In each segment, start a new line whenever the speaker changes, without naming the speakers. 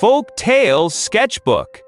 Folk Tales Sketchbook.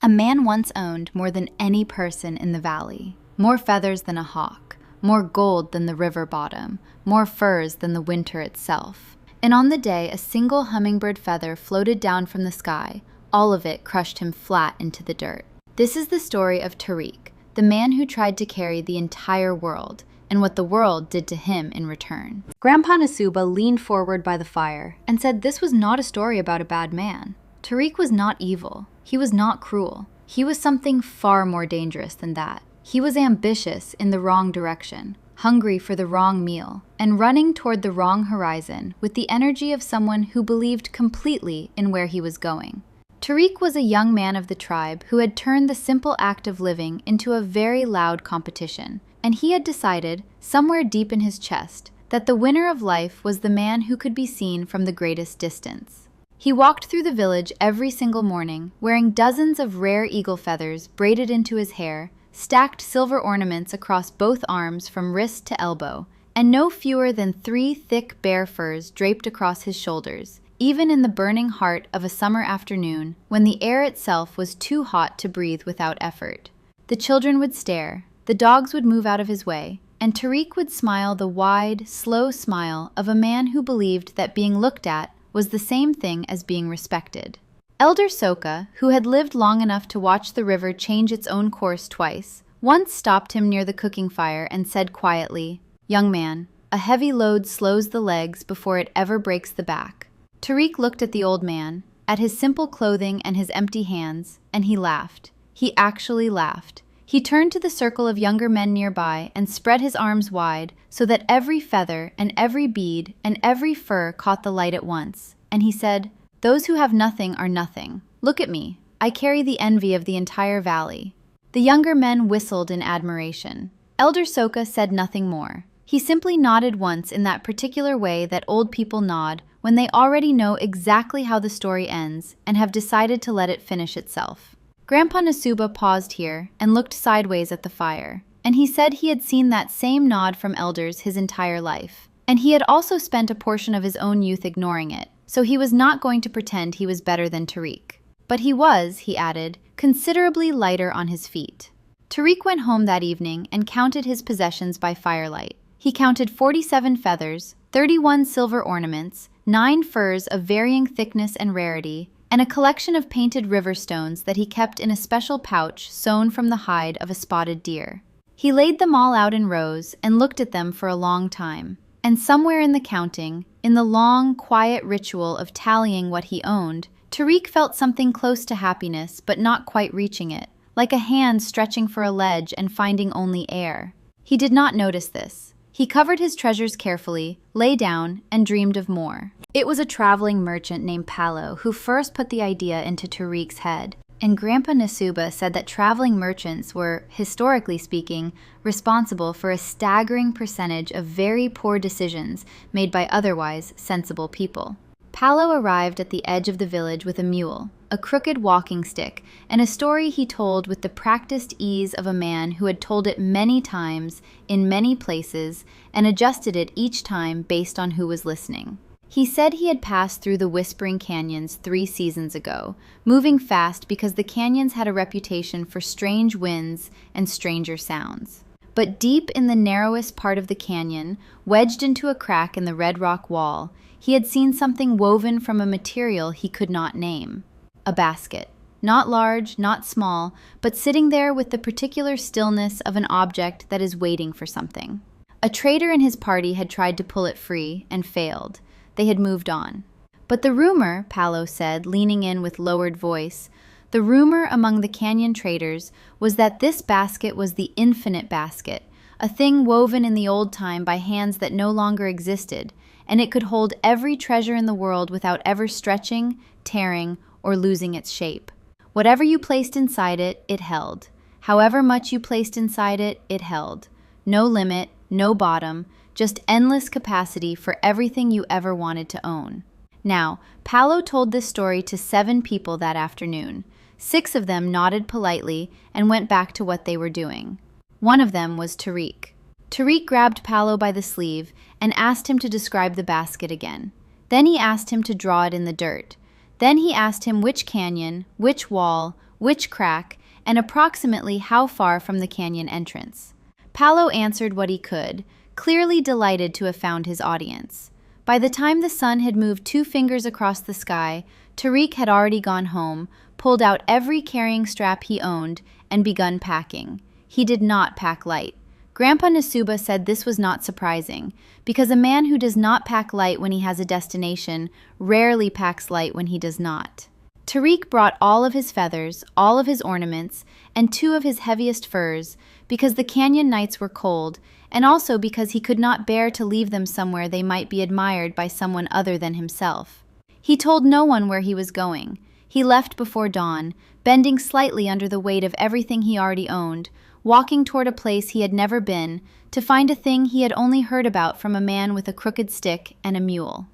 A man once owned more than any person in the valley, more feathers than a hawk, more gold than the river bottom, more furs than the winter itself. And on the day a single hummingbird feather floated down from the sky, all of it crushed him flat into the dirt. This is the story of Tariq, the man who tried to carry the entire world, and what the world did to him in return. Grandpa Nasuba leaned forward by the fire and said this was not a story about a bad man. Tariq was not evil. He was not cruel. He was something far more dangerous than that. He was ambitious in the wrong direction, hungry for the wrong meal, and running toward the wrong horizon with the energy of someone who believed completely in where he was going. Tariq was a young man of the tribe who had turned the simple act of living into a very loud competition, and he had decided, somewhere deep in his chest, that the winner of life was the man who could be seen from the greatest distance. He walked through the village every single morning, wearing dozens of rare eagle feathers braided into his hair, stacked silver ornaments across both arms from wrist to elbow, and no fewer than 3 thick bear furs draped across his shoulders, even in the burning heart of a summer afternoon when the air itself was too hot to breathe without effort. The children would stare, the dogs would move out of his way, and Tariq would smile the wide, slow smile of a man who believed that being looked at was the same thing as being respected. Elder Soka, who had lived long enough to watch the river change its own course twice, once stopped him near the cooking fire and said quietly, "Young man, a heavy load slows the legs before it ever breaks the back." Tariq looked at the old man, at his simple clothing and his empty hands, and he laughed. He actually laughed. He turned to the circle of younger men nearby and spread his arms wide so that every feather and every bead and every fur caught the light at once, and he said, "Those who have nothing are nothing. Look at me. I carry the envy of the entire valley." The younger men whistled in admiration. Elder Soka said nothing more. He simply nodded once in that particular way that old people nod when they already know exactly how the story ends and have decided to let it finish itself. Grandpa Nasuba paused here and looked sideways at the fire, and he said he had seen that same nod from elders his entire life. And he had also spent a portion of his own youth ignoring it, so he was not going to pretend he was better than Tariq. But he was, he added, considerably lighter on his feet. Tariq went home that evening and counted his possessions by firelight. He counted 47 feathers, 31 silver ornaments, 9 furs of varying thickness and rarity, and a collection of painted river stones that he kept in a special pouch sewn from the hide of a spotted deer. He laid them all out in rows and looked at them for a long time. And somewhere in the counting, in the long, quiet ritual of tallying what he owned, Tariq felt something close to happiness but not quite reaching it, like a hand stretching for a ledge and finding only air. He did not notice this. He covered his treasures carefully, lay down, and dreamed of more. It was a traveling merchant named Palo who first put the idea into Tariq's head, and Grandpa Nasuba said that traveling merchants were, historically speaking, responsible for a staggering percentage of very poor decisions made by otherwise sensible people. Palo arrived at the edge of the village with a mule, a crooked walking stick, and a story he told with the practiced ease of a man who had told it many times, in many places, and adjusted it each time based on who was listening. He said he had passed through the Whispering Canyons 3 seasons ago, moving fast because the canyons had a reputation for strange winds and stranger sounds. But deep in the narrowest part of the canyon, wedged into a crack in the red rock wall, he had seen something woven from a material he could not name. A basket. Not large, not small, but sitting there with the particular stillness of an object that is waiting for something. A trader in his party had tried to pull it free and failed. They had moved on. But the rumor, Palo said, leaning in with lowered voice, the rumor among the canyon traders was that this basket was the infinite basket, a thing woven in the old time by hands that no longer existed, and it could hold every treasure in the world without ever stretching, tearing, or losing its shape. Whatever you placed inside it, it held. However much you placed inside it, it held. No limit, no bottom, just endless capacity for everything you ever wanted to own. Now, Palo told this story to 7 people that afternoon. 6 of them nodded politely and went back to what they were doing. One of them was Tariq. Tariq grabbed Palo by the sleeve and asked him to describe the basket again. Then he asked him to draw it in the dirt. Then he asked him which canyon, which wall, which crack, and approximately how far from the canyon entrance. Paolo answered what he could, clearly delighted to have found his audience. By the time the sun had moved 2 fingers across the sky, Tariq had already gone home, pulled out every carrying strap he owned, and begun packing. He did not pack light. Grandpa Nasuba said this was not surprising, because a man who does not pack light when he has a destination rarely packs light when he does not. Tariq brought all of his feathers, all of his ornaments, and 2 of his heaviest furs, because the canyon nights were cold, and also because he could not bear to leave them somewhere they might be admired by someone other than himself. He told no one where he was going. He left before dawn, bending slightly under the weight of everything he already owned, walking toward a place he had never been, to find a thing he had only heard about from a man with a crooked stick and a mule.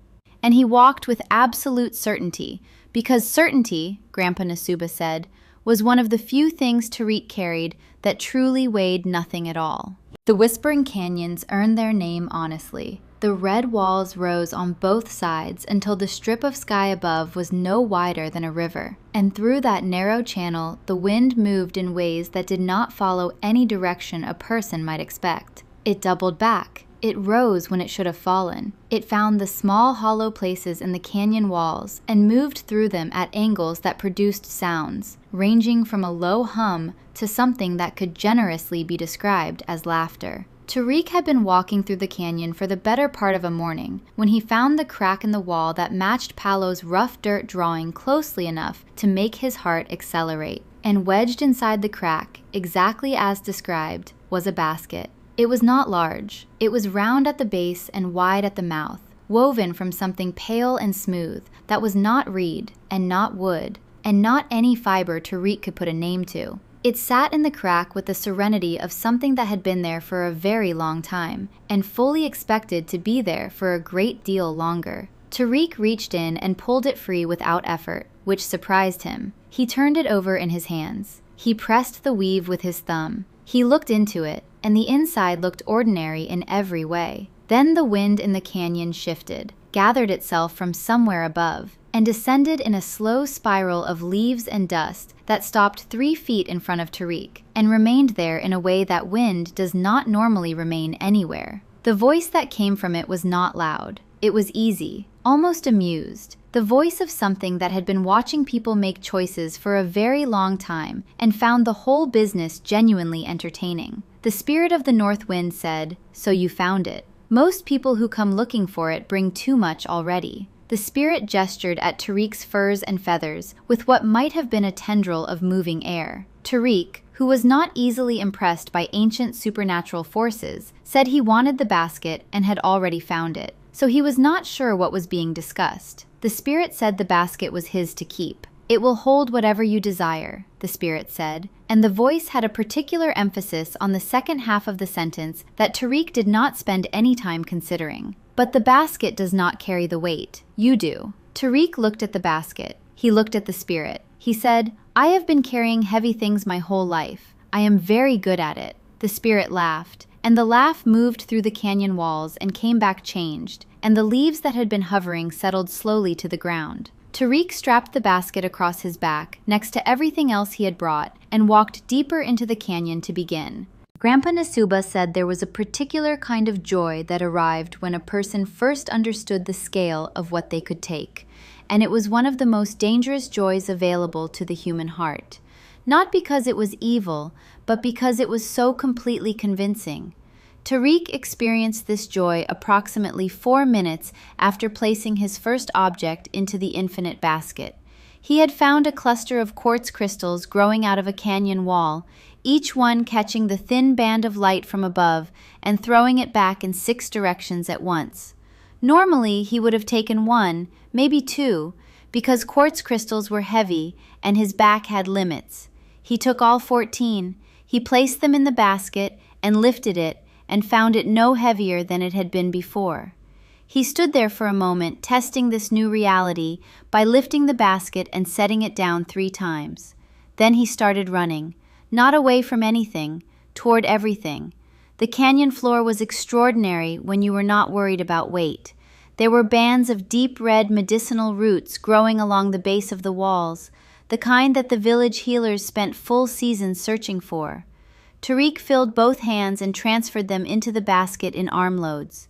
And he walked with absolute certainty, because certainty, Grandpa Nasuba said, was one of the few things Tariq carried that truly weighed nothing at all. The Whispering Canyons earned their name honestly. The red walls rose on both sides until the strip of sky above was no wider than a river. And through that narrow channel, the wind moved in ways that did not follow any direction a person might expect. It doubled back. It rose when it should have fallen. It found the small hollow places in the canyon walls and moved through them at angles that produced sounds, ranging from a low hum to something that could generously be described as laughter. Tariq had been walking through the canyon for the better part of a morning when he found the crack in the wall that matched Paolo's rough dirt drawing closely enough to make his heart accelerate. And wedged inside the crack, exactly as described, was a basket. It was not large. It was round at the base and wide at the mouth, woven from something pale and smooth that was not reed and not wood and not any fiber Tariq could put a name to. It sat in the crack with the serenity of something that had been there for a very long time, and fully expected to be there for a great deal longer. Tariq reached in and pulled it free without effort, which surprised him. He turned it over in his hands. He pressed the weave with his thumb. He looked into it, and the inside looked ordinary in every way. Then the wind in the canyon shifted, gathered itself from somewhere above, and descended in a slow spiral of leaves and dust that stopped 3 feet in front of Tariq, and remained there in a way that wind does not normally remain anywhere. The voice that came from it was not loud. It was easy, almost amused, the voice of something that had been watching people make choices for a very long time and found the whole business genuinely entertaining. The spirit of the north wind said, "So you found it. Most people who come looking for it bring too much already." The spirit gestured at Tariq's furs and feathers with what might have been a tendril of moving air. Tariq, who was not easily impressed by ancient supernatural forces, said he wanted the basket and had already found it, so he was not sure what was being discussed. The spirit said the basket was his to keep. "It will hold whatever you desire," the spirit said, and the voice had a particular emphasis on the second half of the sentence that Tariq did not spend any time considering. "But the basket does not carry the weight. You do." Tariq looked at the basket. He looked at the spirit. He said, "I have been carrying heavy things my whole life. I am very good at it." The spirit laughed, and the laugh moved through the canyon walls and came back changed, and the leaves that had been hovering settled slowly to the ground. Tariq strapped the basket across his back, next to everything else he had brought, and walked deeper into the canyon to begin. Grandpa Nasuba said there was a particular kind of joy that arrived when a person first understood the scale of what they could take, and it was one of the most dangerous joys available to the human heart. Not because it was evil, but because it was so completely convincing. Tariq experienced this joy approximately 4 minutes after placing his first object into the infinite basket. He had found a cluster of quartz crystals growing out of a canyon wall, each one catching the thin band of light from above and throwing it back in 6 directions at once. Normally, he would have taken 1, maybe 2, because quartz crystals were heavy and his back had limits. He took all 14. He placed them in the basket and lifted it and found it no heavier than it had been before. He stood there for a moment, testing this new reality by lifting the basket and setting it down 3 times. Then he started running, not away from anything, toward everything. The canyon floor was extraordinary when you were not worried about weight. There were bands of deep red medicinal roots growing along the base of the walls, the kind that the village healers spent full seasons searching for. Tariq filled both hands and transferred them into the basket in armloads.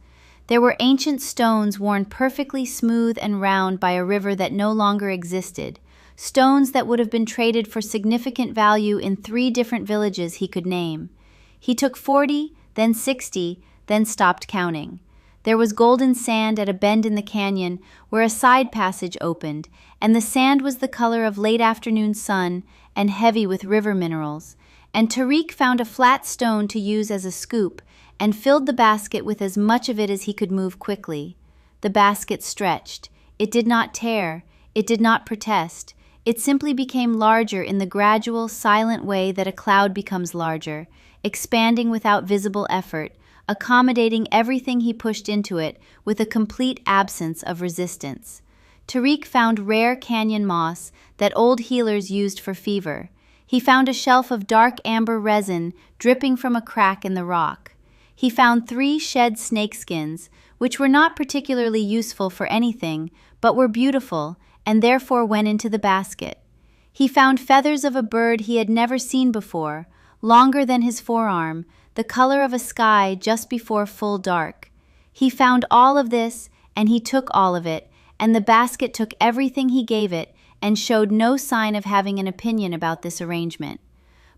There were ancient stones worn perfectly smooth and round by a river that no longer existed, stones that would have been traded for significant value in 3 different villages he could name. He took 40, then 60, then stopped counting. There was golden sand at a bend in the canyon where a side passage opened, and the sand was the color of late afternoon sun and heavy with river minerals. And Tariq found a flat stone to use as a scoop and filled the basket with as much of it as he could move quickly. The basket stretched. It did not tear. It did not protest. It simply became larger in the gradual, silent way that a cloud becomes larger, expanding without visible effort, accommodating everything he pushed into it with a complete absence of resistance. Tariq found rare canyon moss that old healers used for fever. He found a shelf of dark amber resin dripping from a crack in the rock. He found 3 shed snakeskins, which were not particularly useful for anything, but were beautiful, and therefore went into the basket. He found feathers of a bird he had never seen before, longer than his forearm, the color of a sky just before full dark. He found all of this, and he took all of it, and the basket took everything he gave it, and showed no sign of having an opinion about this arrangement.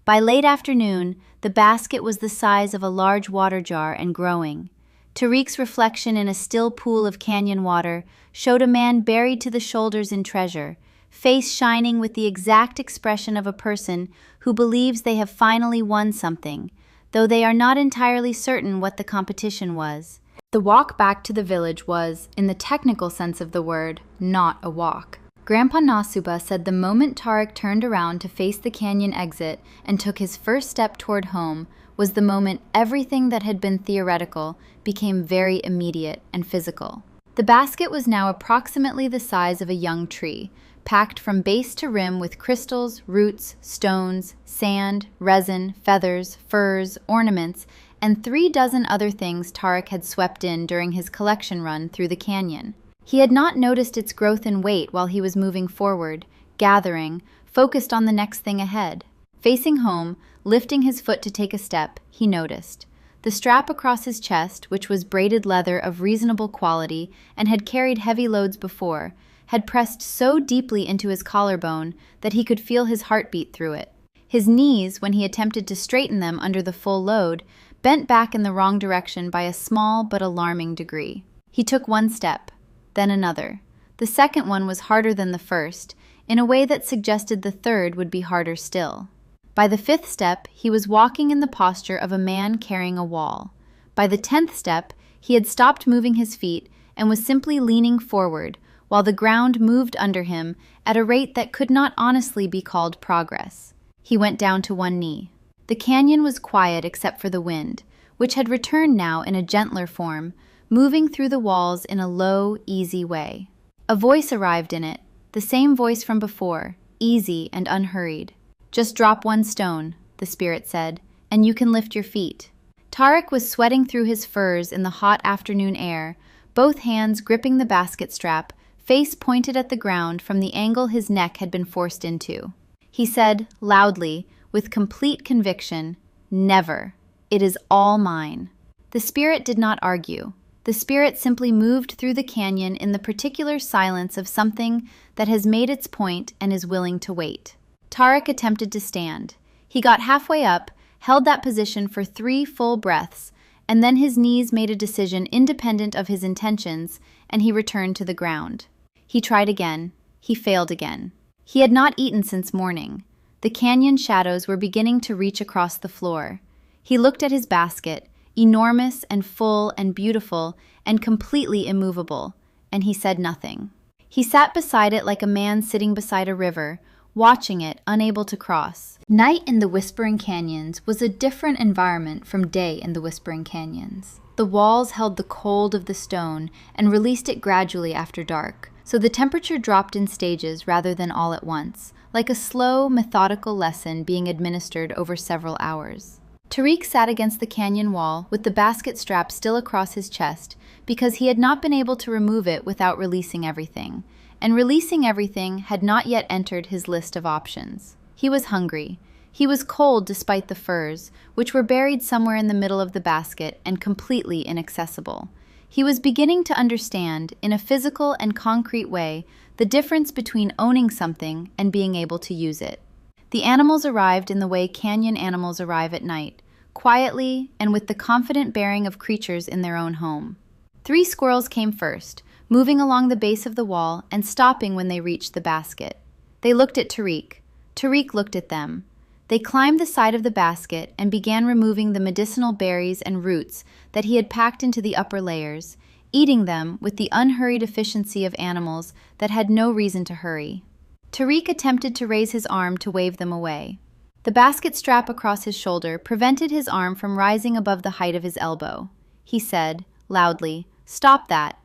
By late afternoon, the basket was the size of a large water jar and growing. Tariq's reflection in a still pool of canyon water showed a man buried to the shoulders in treasure, face shining with the exact expression of a person who believes they have finally won something, though they are not entirely certain what the competition was. The walk back to the village was, in the technical sense of the word, not a walk. Grandpa Nasuba said the moment Tariq turned around to face the canyon exit and took his first step toward home was the moment everything that had been theoretical became very immediate and physical. The basket was now approximately the size of a young tree, packed from base to rim with crystals, roots, stones, sand, resin, feathers, furs, ornaments, and 3 dozen other things Tariq had swept in during his collection run through the canyon. He had not noticed its growth in weight while he was moving forward, gathering, focused on the next thing ahead. Facing home, lifting his foot to take a step, he noticed. The strap across his chest, which was braided leather of reasonable quality and had carried heavy loads before, had pressed so deeply into his collarbone that he could feel his heartbeat through it. His knees, when he attempted to straighten them under the full load, bent back in the wrong direction by a small but alarming degree. He took 1 step, then another. The second one was harder than the first, in a way that suggested the third would be harder still. By the 5th step, he was walking in the posture of a man carrying a wall. By the 10th step, he had stopped moving his feet and was simply leaning forward, while the ground moved under him at a rate that could not honestly be called progress. He went down to 1 knee. The canyon was quiet except for the wind, which had returned now in a gentler form, moving through the walls in a low, easy way. A voice arrived in it, the same voice from before, easy and unhurried. "Just drop 1 stone," the spirit said, "and you can lift your feet." Tariq was sweating through his furs in the hot afternoon air, both hands gripping the basket strap, face pointed at the ground from the angle his neck had been forced into. He said, loudly, with complete conviction, "Never. It is all mine." The spirit did not argue. The spirit simply moved through the canyon in the particular silence of something that has made its point and is willing to wait. Tariq attempted to stand. He got halfway up, held that position for 3 full breaths, and then his knees made a decision independent of his intentions, and he returned to the ground. He tried again. He failed again. He had not eaten since morning. The canyon shadows were beginning to reach across the floor. He looked at his basket, enormous and full and beautiful and completely immovable, and he said nothing. He sat beside it like a man sitting beside a river, watching it, unable to cross. Night in the Whispering Canyons was a different environment from day in the Whispering Canyons. The walls held the cold of the stone and released it gradually after dark, so the temperature dropped in stages rather than all at once, like a slow, methodical lesson being administered over several hours. Tariq sat against the canyon wall with the basket strap still across his chest, because he had not been able to remove it without releasing everything, and releasing everything had not yet entered his list of options. He was hungry. He was cold despite the furs, which were buried somewhere in the middle of the basket and completely inaccessible. He was beginning to understand, in a physical and concrete way, the difference between owning something and being able to use it. The animals arrived in the way canyon animals arrive at night, quietly and with the confident bearing of creatures in their own home. 3 squirrels came first, moving along the base of the wall and stopping when they reached the basket. They looked at Tariq. Tariq looked at them. They climbed the side of the basket and began removing the medicinal berries and roots that he had packed into the upper layers, eating them with the unhurried efficiency of animals that had no reason to hurry. Tariq attempted to raise his arm to wave them away. The basket strap across his shoulder prevented his arm from rising above the height of his elbow. He said, loudly, "Stop that."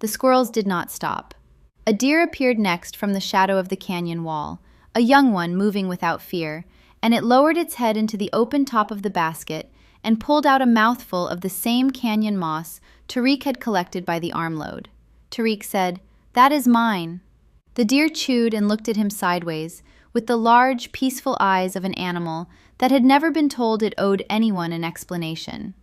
The squirrels did not stop. A deer appeared next from the shadow of the canyon wall, a young one moving without fear, and it lowered its head into the open top of the basket and pulled out a mouthful of the same canyon moss Tariq had collected by the armload. Tariq said, "That is mine." The deer chewed and looked at him sideways, with the large, peaceful eyes of an animal that had never been told it owed anyone an explanation.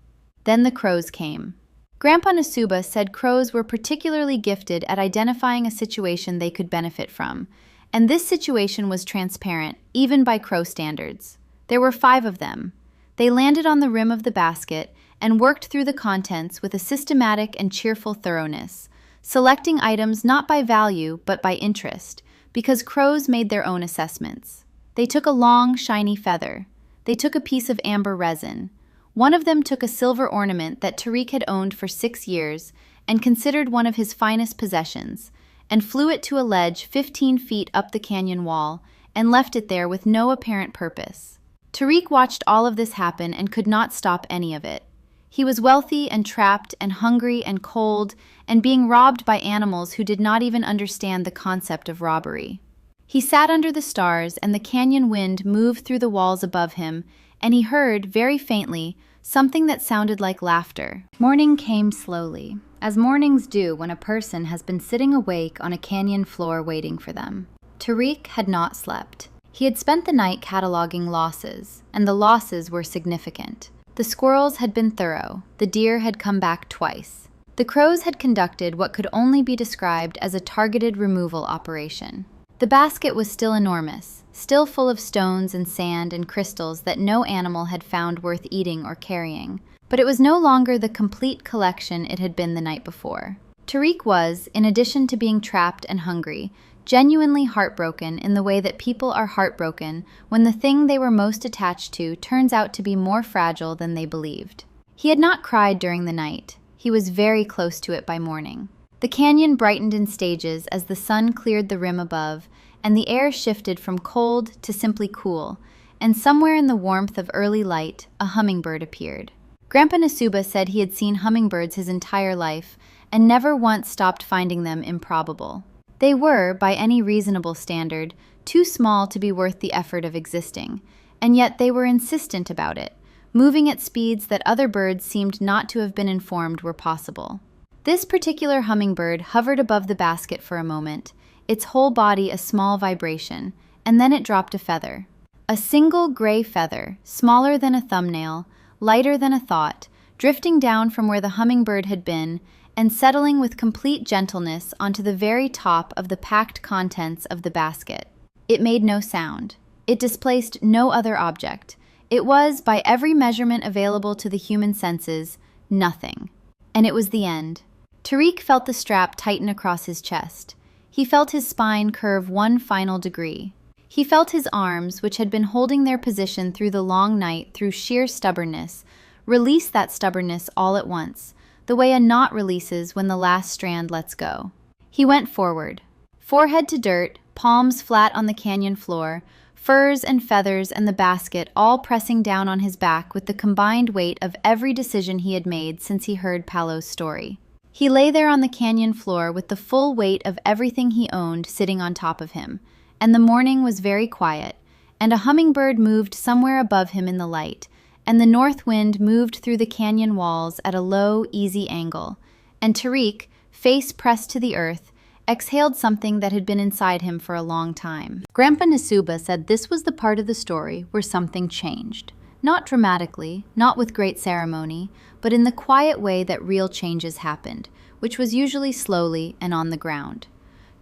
Then the crows came. Grandpa Nasuba said crows were particularly gifted at identifying a situation they could benefit from, and this situation was transparent, even by crow standards. There were 5 of them. They landed on the rim of the basket and worked through the contents with a systematic and cheerful thoroughness, selecting items not by value but by interest, because crows made their own assessments. They took a long, shiny feather. They took a piece of amber resin. One of them took a silver ornament that Tariq had owned for 6 years and considered one of his finest possessions, and flew it to a ledge 15 feet up the canyon wall and left it there with no apparent purpose. Tariq watched all of this happen and could not stop any of it. He was wealthy and trapped and hungry and cold and being robbed by animals who did not even understand the concept of robbery. He sat under the stars and the canyon wind moved through the walls above him, and he heard, very faintly, something that sounded like laughter. Morning came slowly, as mornings do when a person has been sitting awake on a canyon floor waiting for them. Tariq had not slept. He had spent the night cataloging losses, and the losses were significant. The squirrels had been thorough. The deer had come back twice. The crows had conducted what could only be described as a targeted removal operation. The basket was still enormous, still full of stones and sand and crystals that no animal had found worth eating or carrying. But it was no longer the complete collection it had been the night before. Tariq was, in addition to being trapped and hungry, genuinely heartbroken in the way that people are heartbroken when the thing they were most attached to turns out to be more fragile than they believed. He had not cried during the night. He was very close to it by morning. The canyon brightened in stages as the sun cleared the rim above, and the air shifted from cold to simply cool, and somewhere in the warmth of early light, a hummingbird appeared. Grandpa Nasuba said he had seen hummingbirds his entire life, and never once stopped finding them improbable. They were, by any reasonable standard, too small to be worth the effort of existing, and yet they were insistent about it, moving at speeds that other birds seemed not to have been informed were possible. This particular hummingbird hovered above the basket for a moment, its whole body a small vibration, and then it dropped a feather. A single gray feather, smaller than a thumbnail, lighter than a thought, drifting down from where the hummingbird had been, and settling with complete gentleness onto the very top of the packed contents of the basket. It made no sound. It displaced no other object. It was, by every measurement available to the human senses, nothing. And it was the end. Tariq felt the strap tighten across his chest. He felt his spine curve one final degree. He felt his arms, which had been holding their position through the long night through sheer stubbornness, release that stubbornness all at once, the way a knot releases when the last strand lets go. He went forward, forehead to dirt, palms flat on the canyon floor, furs and feathers and the basket all pressing down on his back with the combined weight of every decision he had made since he heard Palo's story. He lay there on the canyon floor with the full weight of everything he owned sitting on top of him, and the morning was very quiet, and a hummingbird moved somewhere above him in the light, and the north wind moved through the canyon walls at a low, easy angle, and Tariq, face pressed to the earth, exhaled something that had been inside him for a long time. Grandpa Nasuba said this was the part of the story where something changed. Not dramatically, not with great ceremony, but in the quiet way that real changes happened, which was usually slowly and on the ground.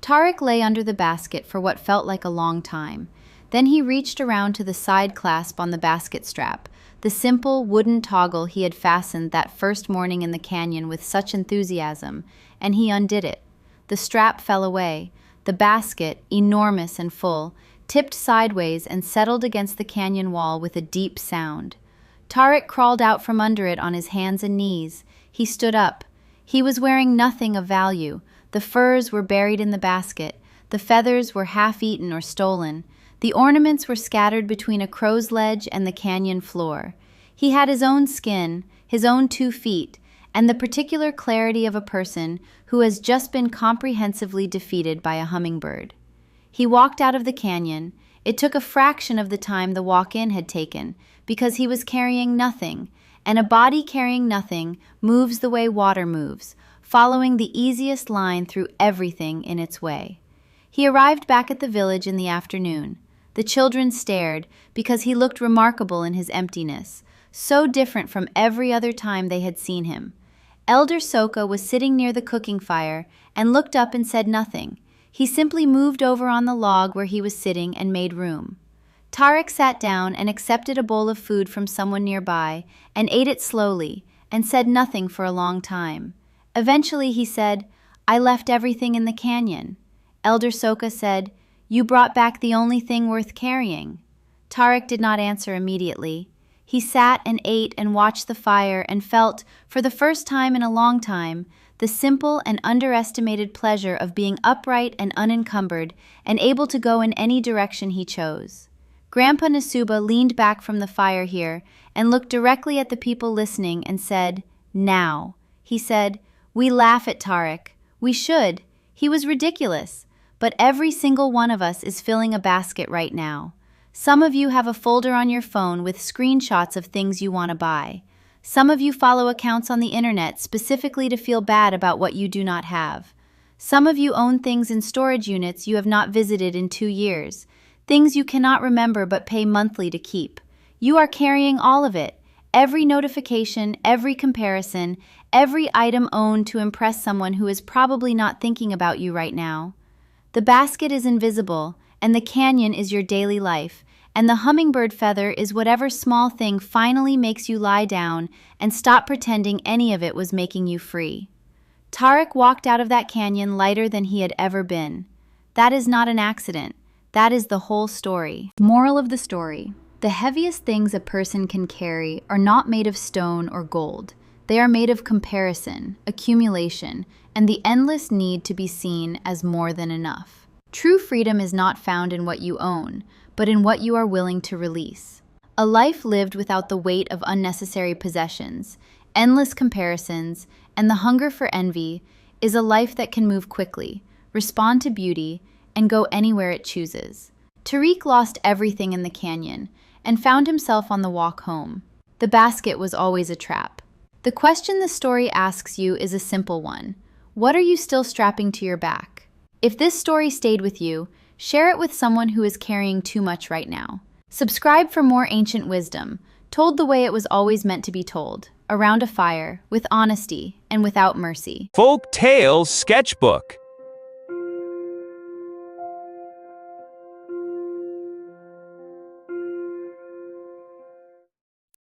Tariq lay under the basket for what felt like a long time. Then he reached around to the side clasp on the basket strap, the simple wooden toggle he had fastened that first morning in the canyon with such enthusiasm, and he undid it. The strap fell away. The basket, enormous and full, tipped sideways and settled against the canyon wall with a deep sound. Tariq crawled out from under it on his hands and knees. He stood up. He was wearing nothing of value. The furs were buried in the basket. The feathers were half-eaten or stolen. The ornaments were scattered between a crow's ledge and the canyon floor. He had his own skin, his own 2 feet, and the particular clarity of a person who has just been comprehensively defeated by a hummingbird. He walked out of the canyon. It took a fraction of the time the walk-in had taken, because he was carrying nothing, and a body carrying nothing moves the way water moves, following the easiest line through everything in its way. He arrived back at the village in the afternoon. The children stared, because he looked remarkable in his emptiness, so different from every other time they had seen him. Elder Soka was sitting near the cooking fire and looked up and said nothing. He simply moved over on the log where he was sitting and made room. Tariq sat down and accepted a bowl of food from someone nearby and ate it slowly and said nothing for a long time. Eventually he said, "I left everything in the canyon." Elder Soka said, "You brought back the only thing worth carrying." Tariq did not answer immediately. He sat and ate and watched the fire and felt, for the first time in a long time, the simple and underestimated pleasure of being upright and unencumbered and able to go in any direction he chose. Grandpa Nasuba leaned back from the fire here and looked directly at the people listening and said, "Now." He said, "We laugh at Tariq. We should. He was ridiculous. But every single one of us is filling a basket right now. Some of you have a folder on your phone with screenshots of things you want to buy. Some of you follow accounts on the internet specifically to feel bad about what you do not have. Some of you own things in storage units you have not visited in 2 years, things you cannot remember but pay monthly to keep. You are carrying all of it, every notification, every comparison, every item owned to impress someone who is probably not thinking about you right now. The basket is invisible, and the canyon is your daily life, and the hummingbird feather is whatever small thing finally makes you lie down and stop pretending any of it was making you free. Tariq walked out of that canyon lighter than he had ever been. That is not an accident. That is the whole story. Moral of the story: the heaviest things a person can carry are not made of stone or gold. They are made of comparison, accumulation, and the endless need to be seen as more than enough. True freedom is not found in what you own, but in what you are willing to release. A life lived without the weight of unnecessary possessions, endless comparisons, and the hunger for envy is a life that can move quickly, respond to beauty, and go anywhere it chooses. Tariq lost everything in the canyon and found himself on the walk home. The basket was always a trap. The question the story asks you is a simple one. What are you still strapping to your back? If this story stayed with you, share it with someone who is carrying too much right now. Subscribe for more ancient wisdom, told the way it was always meant to be told, around a fire, with honesty and without mercy.
Folk Tales Sketchbook.